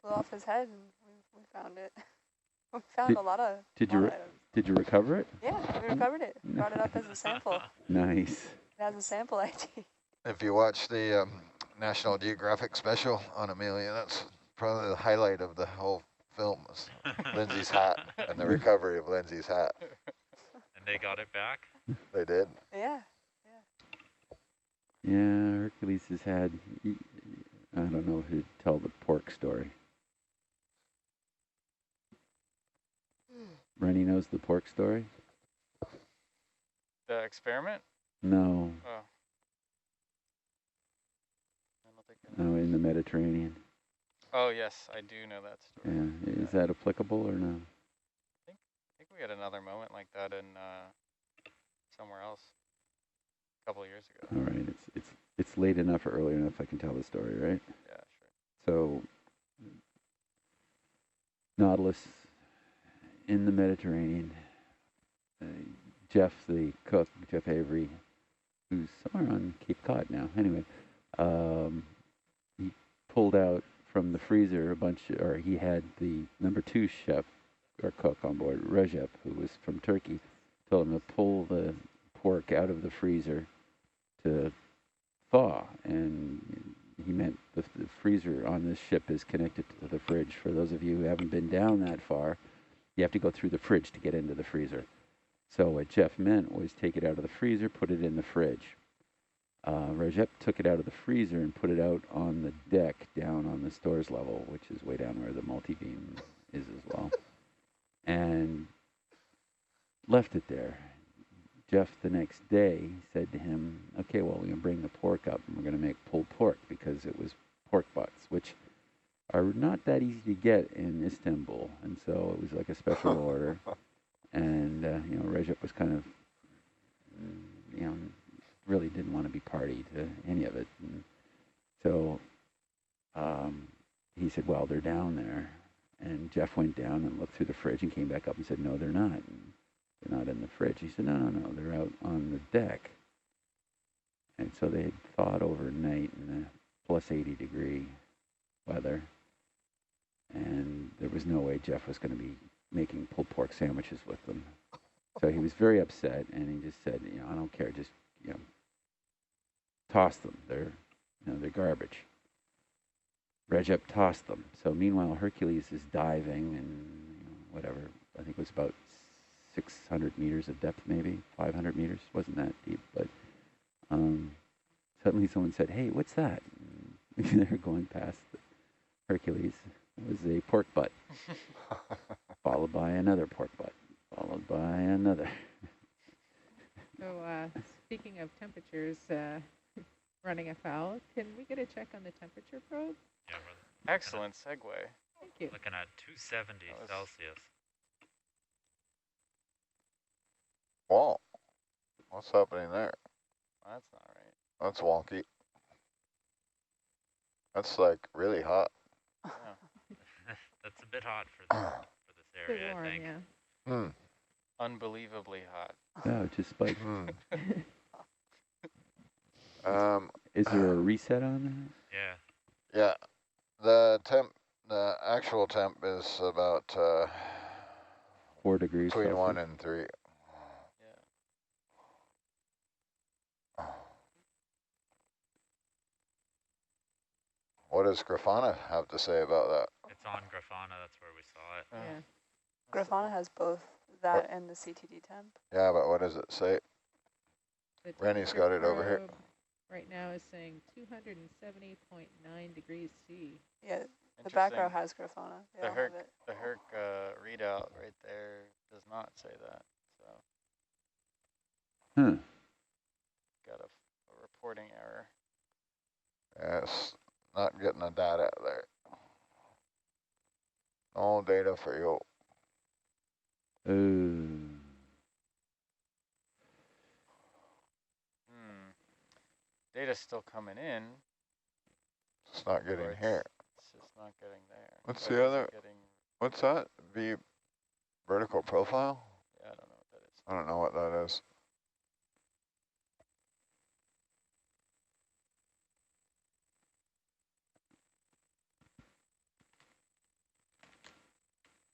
flew off his head, and we found it. We found a lot of items. Did you recover it? Yeah, we recovered it. Brought it up as a sample. Nice. It has a sample ID. If you watch the National Geographic special on Amelia, that's probably the highlight of the whole film, is Lindsay's hat and the recovery of Lindsay's hat. And they got it back? They did. Yeah. Yeah, Hercules has had, I don't know who to tell the pork story. Rennie knows the pork story? The experiment? No. Oh. No, in the Mediterranean. Oh, yes, I do know that story. Yeah, is that applicable or no? I think we had another moment like that in somewhere else a couple of years ago. All right, it's late enough or early enough I can tell the story, right? Yeah, sure. So, Nautilus in the Mediterranean. Jeff, the cook, Jeff Avery, who's somewhere on Cape Cod now. Anyway, he pulled out from the freezer he had the #2 chef or cook on board, Recep, who was from Turkey, told him to pull the pork out of the freezer to thaw, and he meant the freezer on this ship is connected to the fridge. For those of you who haven't been down that far, you have to go through the fridge to get into the freezer. So what Jeff meant was take it out of the freezer, put it in the fridge. Recep took it out of the freezer and put it out on the deck down on the stores level, which is way down where the multi-beam is as well, and left it there. Jeff, the next day, said to him, okay, well, we're going to bring the pork up, and we're going to make pulled pork, because it was pork butts, which are not that easy to get in Istanbul, and so it was like a special order. And, Recep was kind of, really didn't want to be party to any of it. And so he said, well, they're down there. And Jeff went down and looked through the fridge and came back up and said, no, they're not. And they're not in the fridge. He said, no, they're out on the deck. And so they had thawed overnight in the plus 80 degree weather. And there was no way Jeff was going to be making pulled pork sandwiches with them. So he was very upset, and he just said, I don't care, just, toss them. They're garbage. Recep tossed them. So meanwhile, Hercules is diving and whatever. I think it was about 600 meters of depth, maybe 500 meters. Wasn't that deep, but suddenly someone said, "Hey, what's that?" And they're going past Hercules. It was a pork butt, followed by another pork butt, followed by another. So speaking of temperatures, running afoul, can we get a check on the temperature probe? Yeah, excellent segue. Thank you. Looking at 270 Celsius. Wow. What's happening there? That's not right. That's wonky. That's like really hot. Yeah. That's a bit hot for this area, warm, I think. Yeah. Unbelievably hot. Oh, just like. Is there a reset on Yeah. Yeah. The actual temp is about 4 degrees between Celsius. 1 and 3. Yeah. What does Grafana have to say about that? It's on Grafana, that's where we saw it. Yeah. Grafana has both that and the CTD temp. Yeah, but what does it say? The Rennie's got it over here. probe right now is saying 270.9 degrees C. Yeah, the back row has Grafana. They all have it. The Herc readout right there does not say that. So got a reporting error. Yes, not getting the data there. No data for you. Data's still coming in. It's not getting here. It's just not getting there. What's the other? What's that? V vertical profile? Yeah, I don't know what that is. I don't know what that is.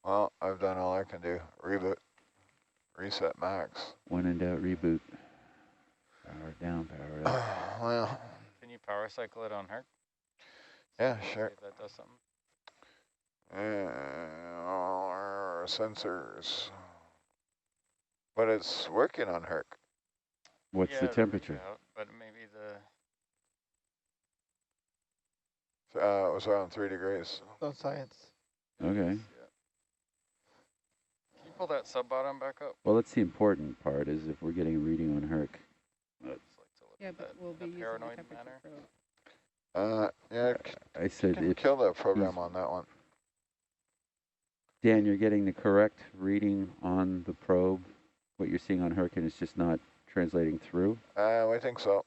Well, I've done all I can do. Reboot. Reset max. When in doubt, reboot. Power down, power up. Well, Can you power cycle it on Herc? yeah, See sure. if that does something. Our sensors. But it's working on Herc. What's Yeah, the temperature? readout, but maybe the It was around 3 degrees. No science. Okay. Yeah. Can you pull that sub bottom back up? Well, that's the important part, is if we're getting a reading on Herc. I'd just like to look Yeah, at but that we'll in be a using the paranoid temperature manner. probe. Yeah, I said if, kill the program on that one. Dan, you're getting the correct reading on the probe. What you're seeing on Herc, and it's just not translating through. I think so.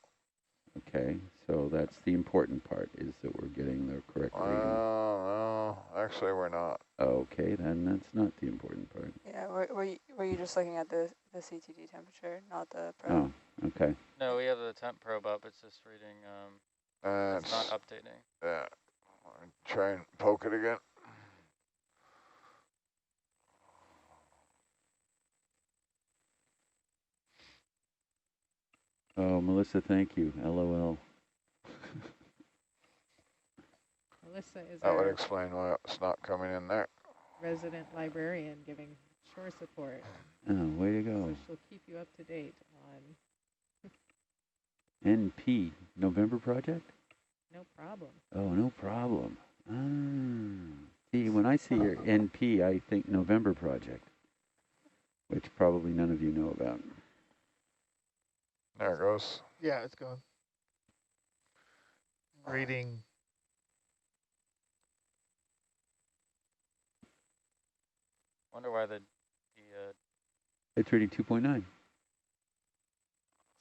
Okay, so that's the important part, is that we're getting the correct reading. No, actually we're not. Okay, then that's not the important part. Yeah, were you just looking at the CTD temperature, not the probe? Oh, okay. No, we have the temp probe up. It's just reading. It's not updating. Yeah. Try and poke it again. Oh, Melissa, thank you. LOL. Melissa is That would our explain why it's not coming in there. resident librarian giving shore support. Oh, way to So go. she'll keep you up to date on NP, November project? no problem. Oh, no problem. See, when I see your NP, I think November project, which probably none of you know about. There it goes. Yeah, it's going. Reading. Wonder why the It's reading 2.9. let's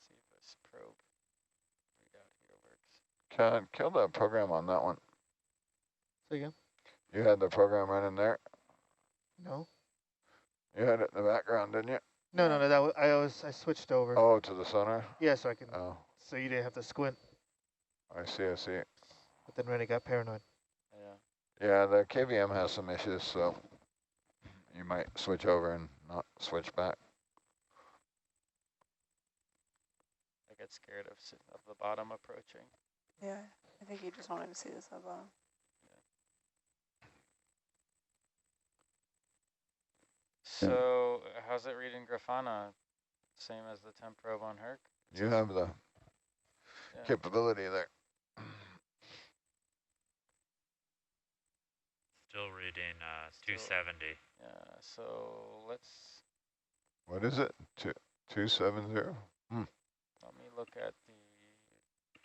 see if this probe readout here works. Kill the program on that one. Say again? You had the program running there. No. You had it in the background, didn't you? No, that was, I switched over. Oh, to the sonar? Yeah, so I can, Oh, so you didn't have to squint. I see. But then Rennie got paranoid. Yeah. Yeah, the KVM has some issues, so you might switch over and not switch back. I get scared of the bottom approaching. Yeah, I think you just wanted to see the sub bottom. So how's it reading Grafana? Same as the temp probe on Herc? You have the Yeah. capability there. Still reading 270. Yeah, so let's, What is it? 270? let me look at the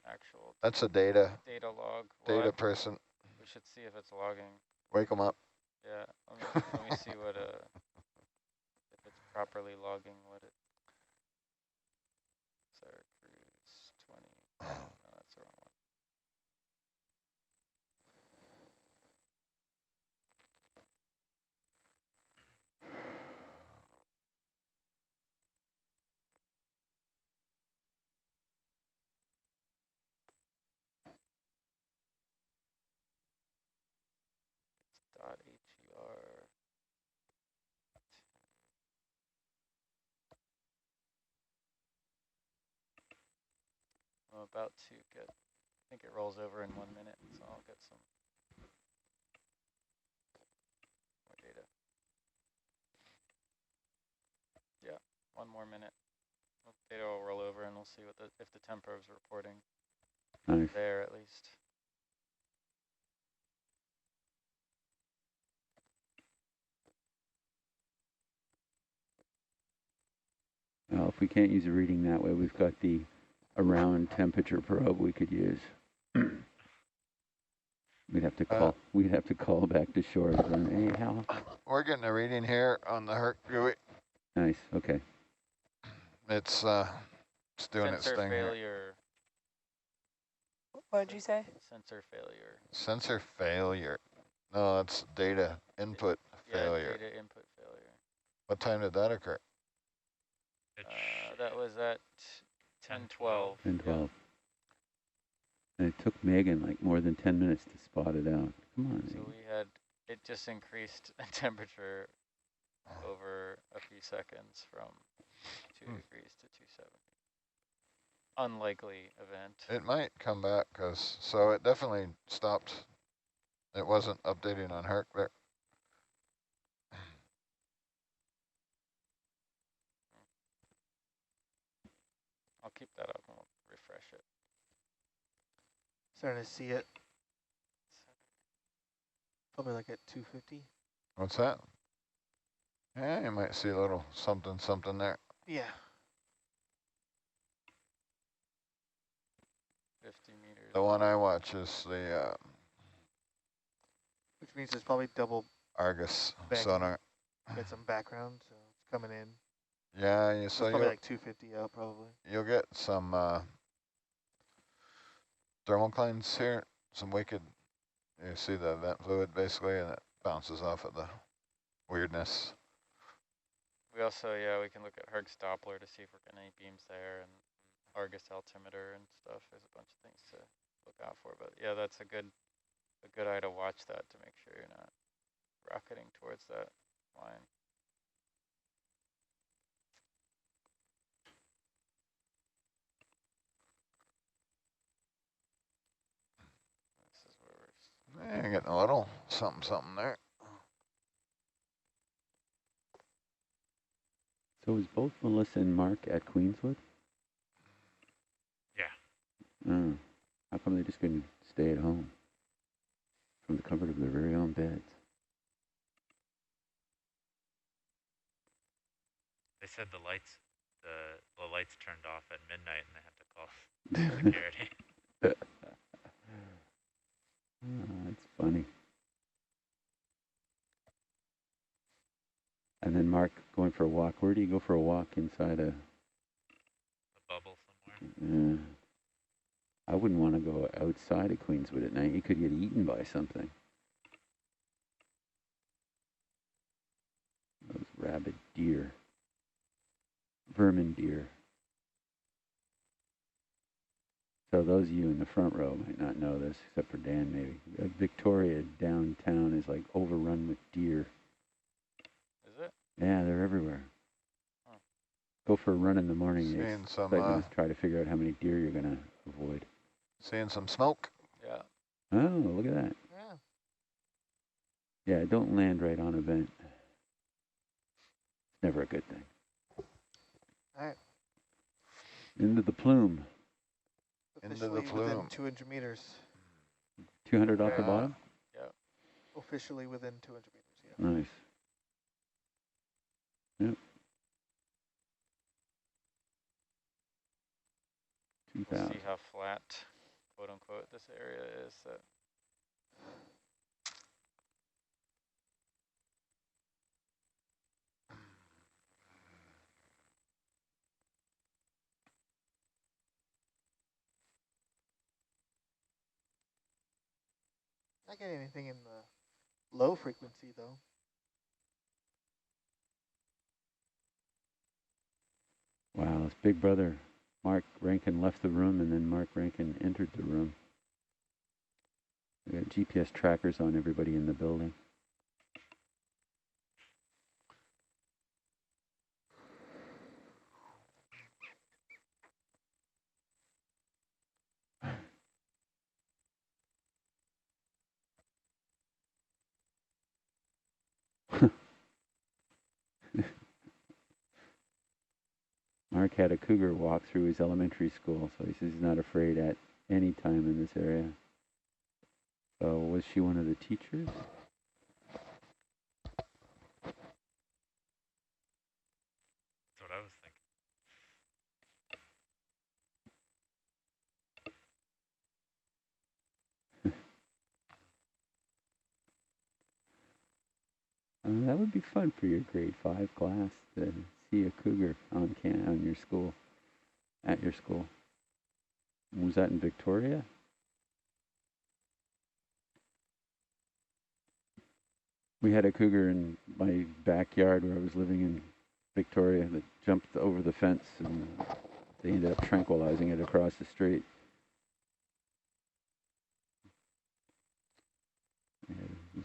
actual That's a data log. Well, data person. we should see if it's logging. Wake them up. Yeah, let me see what if it's properly logging what it. Sorry, cruise 20. No, that's the wrong one. It's .her. I'm about to get, I think it rolls over in 1 minute, so I'll get some more data. Yeah, 1 more minute. Data will roll over and we'll see what if the temp probe's reporting Nice. there at least. Well, if we can't use a reading that way, we've got the around temperature probe we could use. We'd have to call back to shore and hey, Hal. We're getting a reading here on the Herc GUI. Nice. Okay. It's doing its Sensor thing here. failure. What did you say? Sensor failure. Sensor failure. No, that's data input failure. Yeah, data input failure. What time did that occur? That was at 10:12. 10:12. And it took Megan like more than 10 minutes to spot it out. Come on. So Megan. we had, it just increased in temperature over a few seconds from 2 degrees to 270. Unlikely event. It might come back so it definitely stopped. It wasn't updating on Herc there. I'll keep that up and we'll refresh it. Starting to see it. Probably like at 250. What's that? Yeah, you might see a little something there. Yeah. 50 meters. The one I watch is the Which means it's probably double Argus banking. sonar. Get some background, so it's coming in. Yeah, So probably like 250 out, probably. You'll get some thermoclines here, some wicked. You see the vent fluid basically, and it bounces off of the weirdness. We also, we can look at Herc's Doppler to see if we're getting any beams there, and Argus altimeter and stuff. There's a bunch of things to look out for, but yeah, that's a good eye to watch that to make sure you're not rocketing towards that line. This is where we're. Yeah, getting a little something there. So is both Melissa and Mark at Queenswood? Yeah. Oh. How come they just couldn't stay at home from the comfort of their very own beds? They said the lights turned off at midnight and they had to call security. Oh, that's funny. And then Mark going for a walk. Where do you go for a walk inside a bubble somewhere? I wouldn't want to go outside of Queenswood at night. You could get eaten by something. Those rabid deer. Vermin deer. So those of you in the front row might not know this, except for Dan maybe. Victoria downtown is like overrun with deer. Is it? Yeah, they're everywhere. Huh. Go for a run in the morning. Seeing some. Just try to figure out how many deer you're going to avoid. Seeing some smoke. Yeah. Oh, look at that. Yeah. Yeah, don't land right on a vent. It's never a good thing. All right. Into the plume. Into the Officially within plume. 200 meters. 200 off the Yeah. bottom? Yeah. Officially within 200 meters, yeah. Nice. Yep. 2,000. See how flat, quote unquote, this area is. That Not getting anything in the low frequency though. Wow, his big brother, Mark Rankin, left the room, and then Mark Rankin entered the room. We got GPS trackers on everybody in the building. Mark had a cougar walk through his elementary school, so he says he's not afraid at any time in this area. So was she one of the teachers? That's what I was thinking. That would be fun for your grade 5 class to see a cougar on your school, at your school. Was that in Victoria? We had a cougar in my backyard where I was living in Victoria that jumped over the fence, and they ended up tranquilizing it across the street.